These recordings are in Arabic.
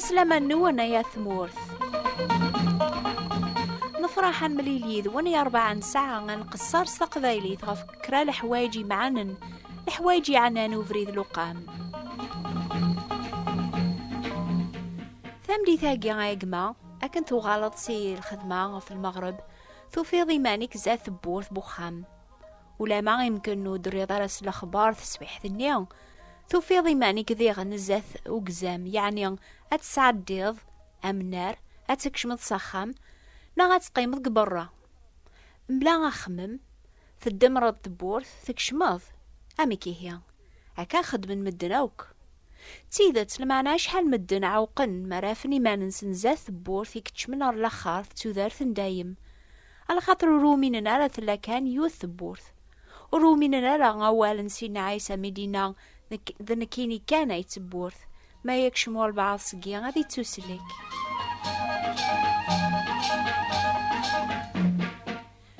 أسلام نوانا يا ثمورث نفرح مليلي ذواني 4 ساعة نقصر سقذايلي تغفكرا لحوايجي معانن لحوايجي عنان وفريد لقام ثامدي ثاقي غايقما أكن تغالط سي الخدمة في المغرب توفيض إيمانك زاد ثبورث بوخام ولا ما يمكن ندري درس الأخبار تسبيح ثنيا توفيض إيمانك ذي غنزاث وقزام يعني أتسعديض أمنار أتكشمض صخام نا غتقيمض قبرة مبلا غخمم تدمر الدبورث تكشمض أميكي هي هكا خدمن مدناوك تيدت لمعنا شحال مدن عوقن مرافني ما ننسنزات ثبورث يكتشمن الأخار تودارث دايم على خاطر روميننا لا ثلا كان يوث ثبورث وروميننا لا غوال نسينا عيسى مدينة ذنكيني كان يتبورث ما يكشموا البعض سقيا غادي توسلك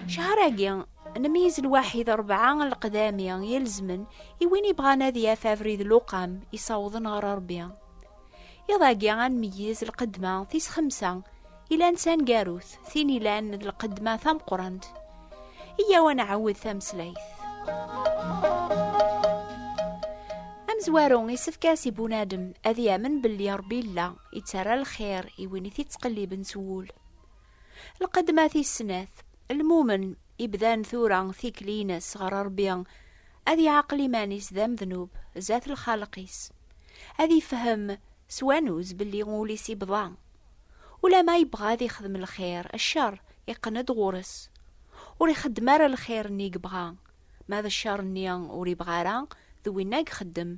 شهراقيا نميز الواحد 4 القداميا يلزمن يوين يبغى نادي فافريد لوقام يصوضن غير ربيا يضاقيا غنميز القدمة تيس 5 إلا نسان قاروث ثيني لان القدمة ثم قرند إيا ونعود ثم سليث أمزوارون يسفكاسي بونادم أذيا من باللي ربي الله يترى الخير يويني تقلب نسول القدمة ثي السناث المؤمن يبذان ثورا ثيكلينس غير ربيا أذي عقلي مانيس ذم ذنوب ذات الخالقيس أذي فهم سوانوز باللي غوليس يبضان ولا ما يبغى ذي يخدم الخير الشر يقند غورس وريخدم راه الخير ني يبغى ماذا الشر ني وري بغارا ذوينا يخدم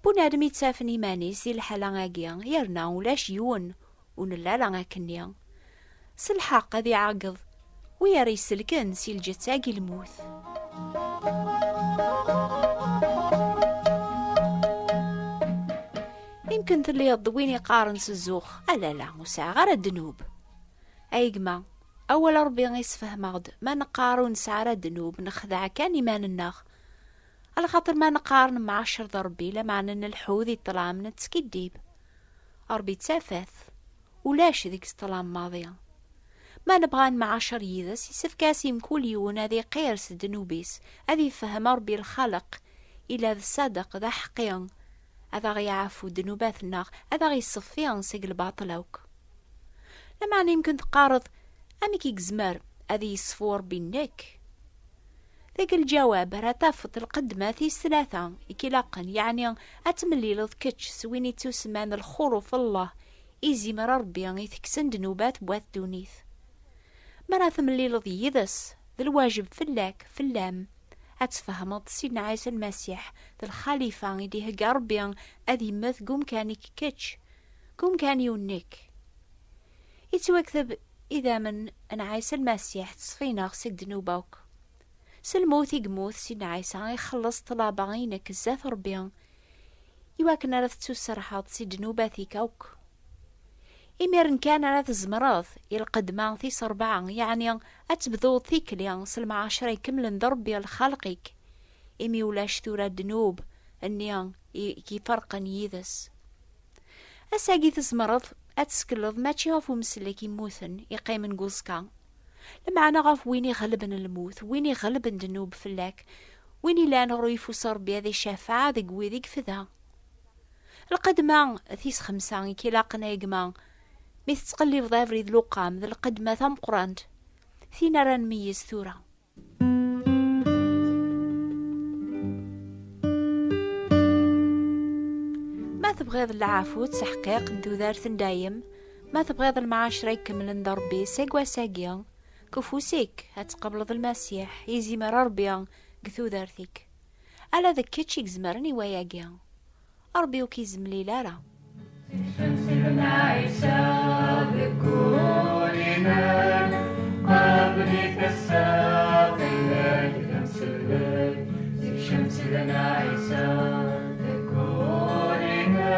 بنادم يتسافن يمانيس الحالة غاقيا يرنا ولاش يون ونلا لا غاكنيا سلحق ذي عاقض ويا ريسلكن سي الجتاقي الموث يمكن تلي يضويني قارن سزوخ ألا لا وسع غير الدنوب أيقما أول ربي غيسفهم غد ما نقارو نسعر الدنوب نخدع كان إيمان الناخ على خاطر ما نقارن مع 10 ربي لا معنى أن الحوذي طلع من تسكيديب ربي تسافث ولاش ذيك الطلام ماضية ما نبغان مع 10 يدس يسفكاسيم كل يوم هذي قيرس دنوبيس هذي فهم ربي الخلق إلى ذا الصدق ذا حقيا هذا غيعفو دنوباتنا هذا غيصفيان سيق الباطلوك لما يمكن تقارض أميكي جزمر هذي يصفور بينك ذاك الجواب راه تافت القدمة في 3 إكلاقا يعني أتملي لذكتش سويني توسمان الخروف الله إيزي مرا ربي يثكسن دنوبات بواث دونيث مرا ثملي لذ يدس ذا الواجب فلاك فلام أتفهمت سيدنا عيسى المسيح ذا الخليفة يديه قربيا أذي مث قوم كانك كتش قوم كان يونيك يتوكثب إذا من أن عيسى المسيح تصفينا غسك دنوباوك سلموث يقموث سيدنا عيسى يخلص طلابا غينك الزاث ربيا يواكن راه تسرحات سي دنوباتي كوك إميرن كان راه تزمراض يلقدما ثيس 4 يعني أتبذو ثيكليا سلم 10 يكملن ضربي لخلقك إمي ولاش ثورا دنوب أنيا كيفرقن يذس أساقي تزمراض أتسكلض ماشي غافو مسلك يموثن يقيم نقوزكا لمعنا غاف ويني غلبن الموت ويني غلبن دنوب فلاك ويني لا نغريفو صار بهذه الشفاعة ذي قويذيك فذا القدمة ثيس 5 كيلاقنا يقما ميث تقلب ضافري ذو قام ذا القدمة ثم قراند ثينا راه نميز ثورة ما تبغيض العافو تسحقيق ندو ذارث دايم ما تبغيض المعاشرة يكملن ضربي ساقوا ساقيا كفوسيك هتقبلض المسيح يزي مرا ربيا قثو ذارثيك ألا ذكتش يكزمرني وياقيا ربي وكيزملي لارا سيدنا عيسى ذكورنا قبلك الساقي تمسلك شمس لنا عيسى ذكورنا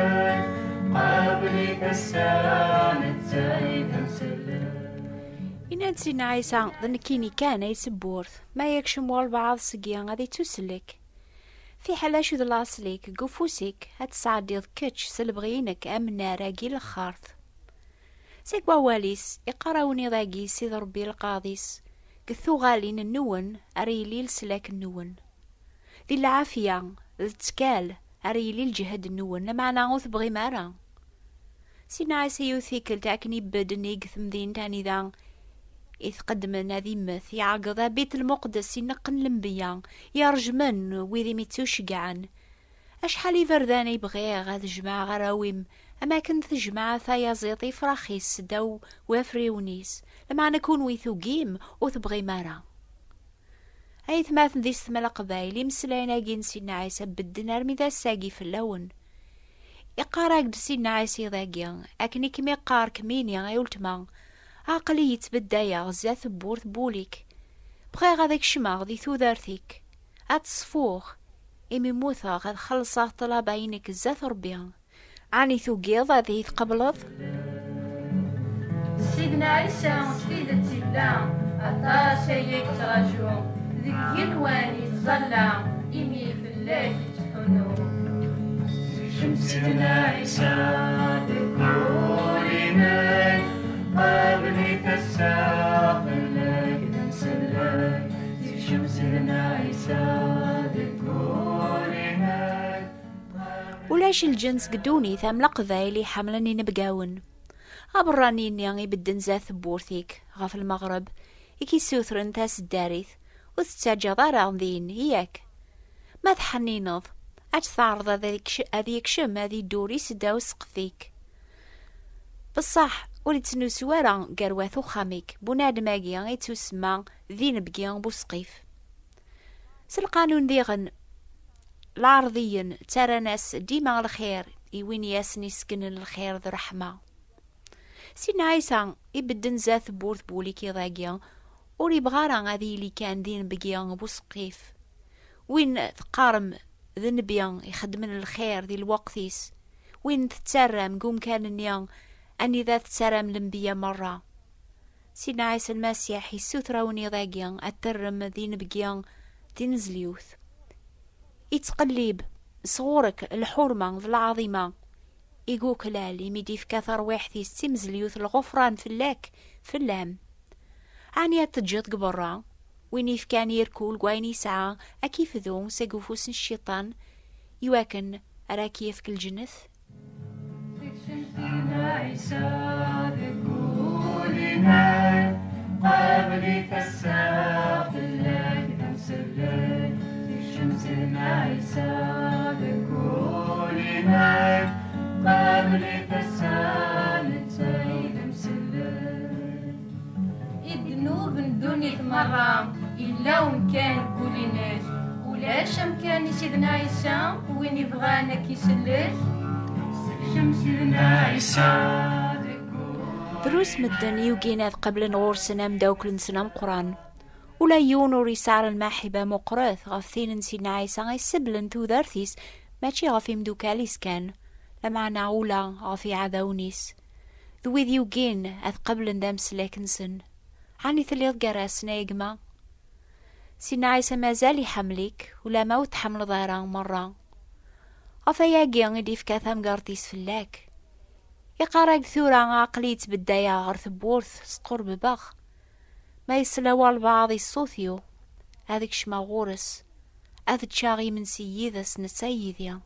قبلك الساقي تمسلك إن سيدنا عيسى ذنكيني كان يسبورث ما يكشم والبعض سقيا غادي تسلك في حلاش ذ لاصليك قفوسيك هتسعديض كتش سلبغينك أمنا راقي الخارث. سيك واليس يقراوني ضاقي سيد ربي القاضيس كثو غالين النون أريلي لسلاك النون ذي العافية التكال أريلي الجهد النون لمعنى غوث بغي مارا. سينا عيسى يوثيكل تاكني بدني قثم ذين تاني ذا يتقدمن هذي مث يعقض بيت المقدس ينقن لمبيا يرجمن ويذي ميتوشقعن أشحال يفردان يبغي غاد الجماعة غراويم أما كنت جماعة ثايا زيطي فراخيس داو وافريونيس لما نكون ويثوقيم وتبغي مارا. أي ثماث ذي ثمال قبايل يمسلاينا جين سينا عيسى بالدنار مذا ساقي في اللون يقارك سينا عيسى ذاقيا أكني كمي قار كميني غيولتما عقلي يتبدايا غزاث بورث بوليك بغي غاديك شماغ ذي ثوذارثيك أتصفوغ إمي موثا غاد خلصا طلابينك زاث ربيا عني ثوقيض هذه تقبلض. سيدنا عيسى وشفيدة تلا أطاس هيك تراجو ذيك ينواني تظلى إمي في الليل تحنو سيدنا عيسى ذكورنا قبلك الساق لك نسلك سيدنا عيسى ذكورنا. ولاش الجنس قدوني ثام قبايلي حملني نبقاون غبراني يعني بدن زاث بورثيك غاف المغرب يكي سوثرن تاس الداريث وتستاجى ضارع ذين هياك ما تحنينض أتثارض هذي يكشم هذي دوري سداو سقفيك بصح وليت نسوارا قرواثو خاميك بنادم اكيا يتسمى ذين بقيا بوسقيف سالقانون ذيغن العرضيا ترى ناس ديما الخير يوين ياسني سكن الخير ذو رحمة. سيدنا عيسى يبدن زاث بورث بوليكي ضاقيا وري بغارا غادي لي كان دين بقيا بوسقيف وين تقارم ذنبيا يخدمن الخير ذي الوقتيس وين تتسرم قوم كان النيان أني ذا تتسرم لنبيا مرة. سيدنا عيسى المسيح يسوثراوني ضاقيا أترم ذين بقيا دين زليوث يتقلب صغورك الحرمة العظيمة يقوك لالي ميدي في كثر واحد يستمزليوث الغفران فلاك فلام عني تجد قبرا وين يفكان يركول قوين يسعى أكيف ذو سيقوفوس الشيطان يواكن أراكي يفك الجنث. سيدنا عيسى ذكورنا قبلك الساق لك نسلك سيدنا عيسى ذكورنا قبلك الساق مسلك الذنوب الدنيا مرة إلا ومكان كوليناش ولاش مكان سيدنا عيسى وين يبغانا كيسلك سيدنا عيسى دروس مدن يوقينات قبل نغور سنام دوكلن سنام قران ولا يونو ريسار الماحبة مقرث غفثين سيدنا عيسى غيسبلن توذارثيس ماشي غفي مدوكاليس كان لمعنا غولا غفي عذاونيس ذويذ يوقين أذ قبلن دام سلاكنسن عني ثليض قراس نايقما. سيدنا عيسى مازال يحملك ولا موت حمل ظهران مرة غفاياقي غدي فكاثام قارتيس فلاك يقارق ثورا عقليت بالدايا غرث بورث سقور بباغ ما يسلاو البعض الصوثيو هذيك شما غورس هذا تشاغي من سيدس نسيديا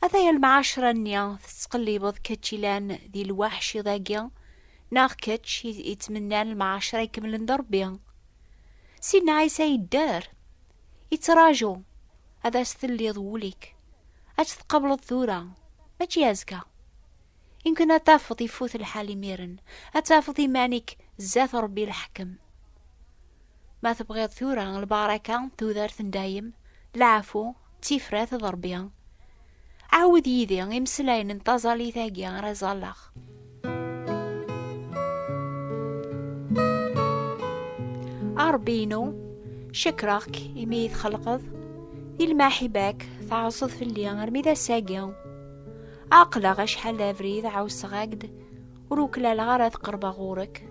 هذا المعاشرة النيا تتقلي بض كتشيلان ذي الوحش ذاقيا ناغ كتش يتمنان المعاشرة يكملن دربيا. سيدنا عيسى يدار يتراجو هذا ستلي ضوليك أتتقبل الثورة ما تيازكا يمكن أتافض يفوت الحال ميرن أتافض يمانيك زاث ربي الحكم ما تبغي ثورة البركة تودارث دايم العفو تيفرات ضربيا عاود يدي يمسلاين انتظالي ثاقيا رزالخ. أربينو شكرك يميث خلقض ذي الماحباك تعصد في اللي رميدا ساقيا عقلا غش حلا فريد عاوس غاقد وروكلا لغارات قربا غورك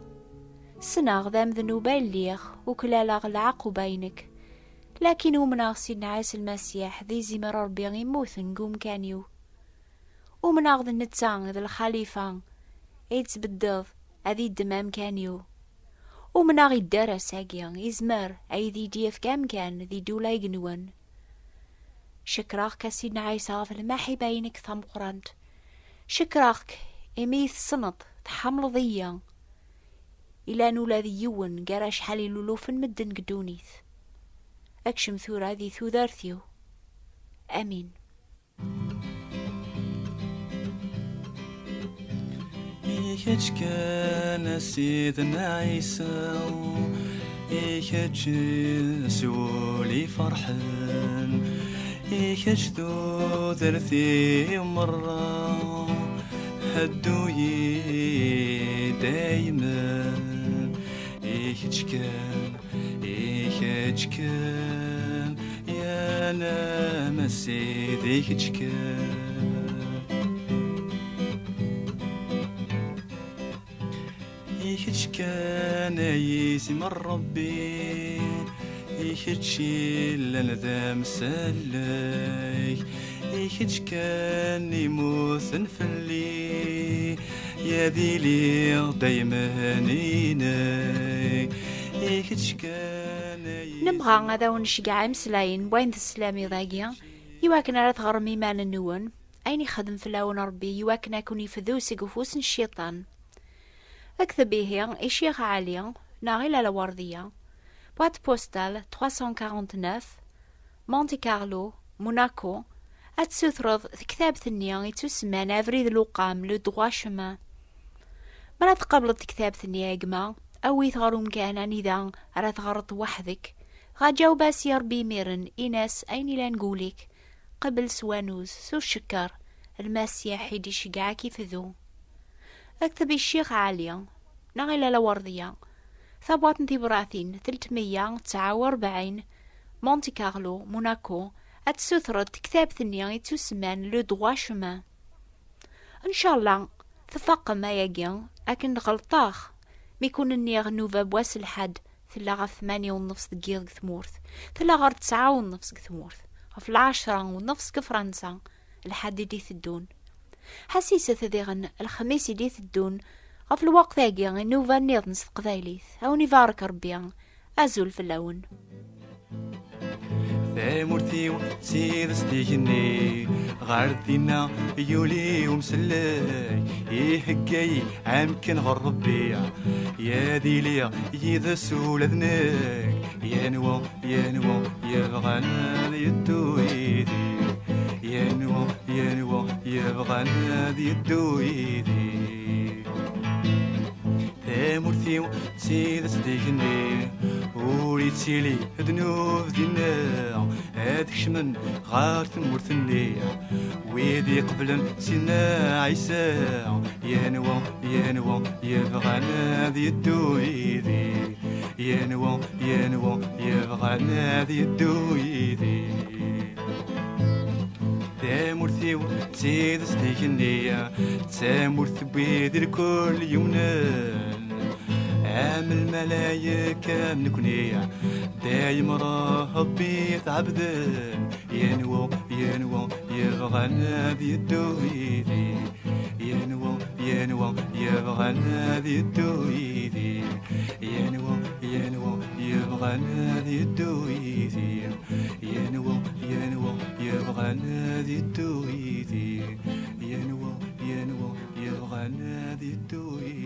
سناغ ذام ذنوبا الليخ وكلا لغ العقو بينك لكن ومناغ سيدنا عيسى المسيح ذي زمر ربي يموت نقوم كانيو، ومناغ ذي النتان ذي الخليفة يتبدض هذي الدمام كانيو، ومناغ يدرس هاكيا يزمر أي ذي ديف كان ذي دولا يقنون. شكراك سيدنا عيسى غف الماحي باينك ثم قرانت، شكراك إميث صنط تحمل ضيا إلا نولا ذي يون قراش حالي لولوفن مدن قدونيث أكشم ثورة ذي ثوذارثيو. أمين. إيش كان سيدنا عيسى إيش سولي فرحان إيش ذرثي مرة هدوي دايما إيش كان يا نام السيد إيش كان يسمى ربي يخدشي لنا ذا مسلاي يخدش كان يموت نفلي يا ذي لي دايما هنيناي يخدش كان نبغى هذا ونشجع مسلاين وين تسلامي ضاقيا يواكن على تغرم إيمان النون أين يخدم في اللون ربي يواكن أكون يفذوسي قفوس الشيطان أكتب هي الشيخ عليا ناغيلا الوردية بوات بوستال 349 مونتي كارلو موناكو أتسثرض كتاب ثنيا يتسمى نافريد لوقام لو دغوا شما. مرات قبلت كتاب ثنيا يجمع أو يثغرون كان نذا على ثغرت وحدك غاجاو باس يربي ميرن إناس أين لا نقولك قبل سوانوز سو الشكر المسيح يدي شقعاكي فذو. أكتب الشيخ عالية نغيلا لوردية ثبوات نتبراثين 349 مونتي كارلو موناكو أتسثرت كتاب ثنيا يتسمان لو دغوا شما. إن شاء الله تفاق ما يجي أكن غلطاخ ميكون النيغ نوفا بواس الحد ثلا غا 8:30 دقيقة ثمورث ثلا غا 9:30 ثمورث غف 10:30 كفرنسا الحد دي ثدون حسيسة ذيغن الخميس دي ثدون غف الوقت ذاقي نوفا نيضنس قبايليث أو نفارك ربيا أزول في اللون. ثامورتيو سيد ستيجني غاردينا يولي ومسلاي يحكاي عامكن غربي يا ديليا يذا سول ذناك يا نوا يبغانا يدويدي يا نوا يبغانا يدويدي ثامورتيو سيد ستيجني وليتيلي ذنوب دينا هادك شمن غار ثمورثني ويدي قبل سيدنا عيسى يا نوا يبغانا ذي الدويدي يا نوا يبغانا ذي الدويدي تامورثيو سيد ستيجني تامورث بيدي الكل يمنان عام الملايكة منكني دايم ربي تعبدن يا نوا يبغانا ذي الدويدي يا نوا يبغانا ذي الدويدي يا نوا يبغانا ذي الدويدي يا نوا يبغانا ذي الدويدي يا نوا يبغانا ذي الدويدي